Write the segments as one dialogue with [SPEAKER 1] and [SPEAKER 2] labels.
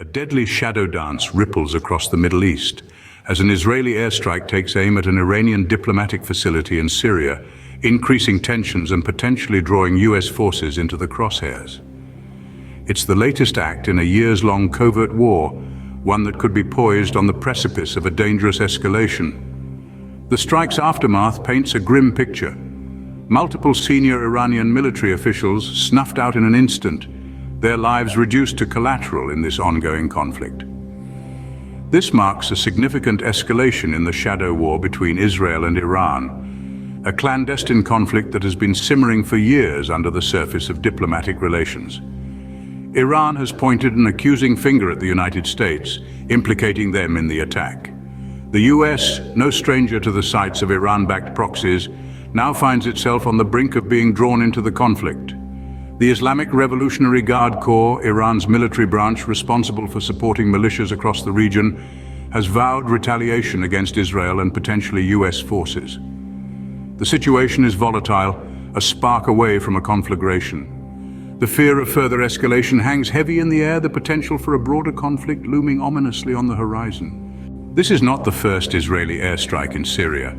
[SPEAKER 1] A deadly shadow dance ripples across the Middle East as an Israeli airstrike takes aim at an Iranian diplomatic facility in Syria, increasing tensions and potentially drawing US forces into the crosshairs. It's the latest act in a years-long covert war, one that could be poised on the precipice of a dangerous escalation. The strike's aftermath paints a grim picture. Multiple senior Iranian military officials snuffed out in an instant, their lives reduced to collateral in this ongoing conflict. This marks a significant escalation in the shadow war between Israel and Iran, a clandestine conflict that has been simmering for years under the surface of diplomatic relations. Iran has pointed an accusing finger at the United States, implicating them in the attack. The US, no stranger to the sights of Iran-backed proxies, now finds itself on the brink of being drawn into the conflict. The Islamic Revolutionary Guard Corps, Iran's military branch responsible for supporting militias across the region, has vowed retaliation against Israel and potentially US forces. The situation is volatile, a spark away from a conflagration. The fear of further escalation hangs heavy in the air, the potential for a broader conflict looming ominously on the horizon. This is not the first Israeli airstrike in Syria.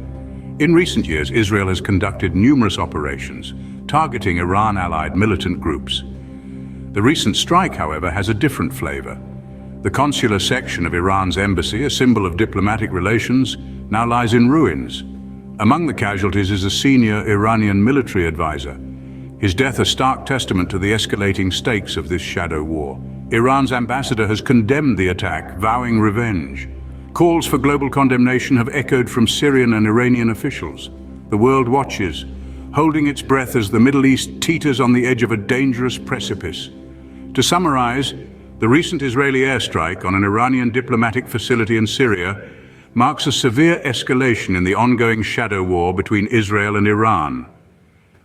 [SPEAKER 1] In recent years, Israel has conducted numerous operations, targeting Iran-allied militant groups. The recent strike, however, has a different flavor. The consular section of Iran's embassy, a symbol of diplomatic relations, now lies in ruins. Among the casualties is a senior Iranian military advisor. His death a stark testament to the escalating stakes of this shadow war. Iran's ambassador has condemned the attack, vowing revenge. Calls for global condemnation have echoed from Syrian and Iranian officials. The world watches, holding its breath as the Middle East teeters on the edge of a dangerous precipice. To summarize, the recent Israeli airstrike on an Iranian diplomatic facility in Syria marks a severe escalation in the ongoing shadow war between Israel and Iran.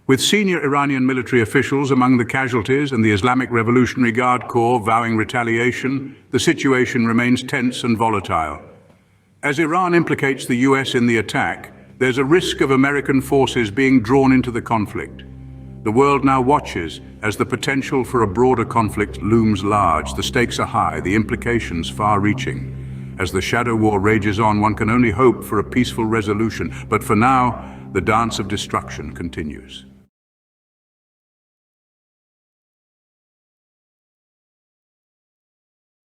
[SPEAKER 1] With senior Iranian military officials among the casualties and the Islamic Revolutionary Guard Corps vowing retaliation, the situation remains tense and volatile. As Iran implicates the US in the attack, there's a risk of American forces being drawn into the conflict. The world now watches as the potential for a broader conflict looms large. The stakes are high, the implications far-reaching. As the shadow war rages on, one can only hope for a peaceful resolution, but for now, the dance of destruction continues.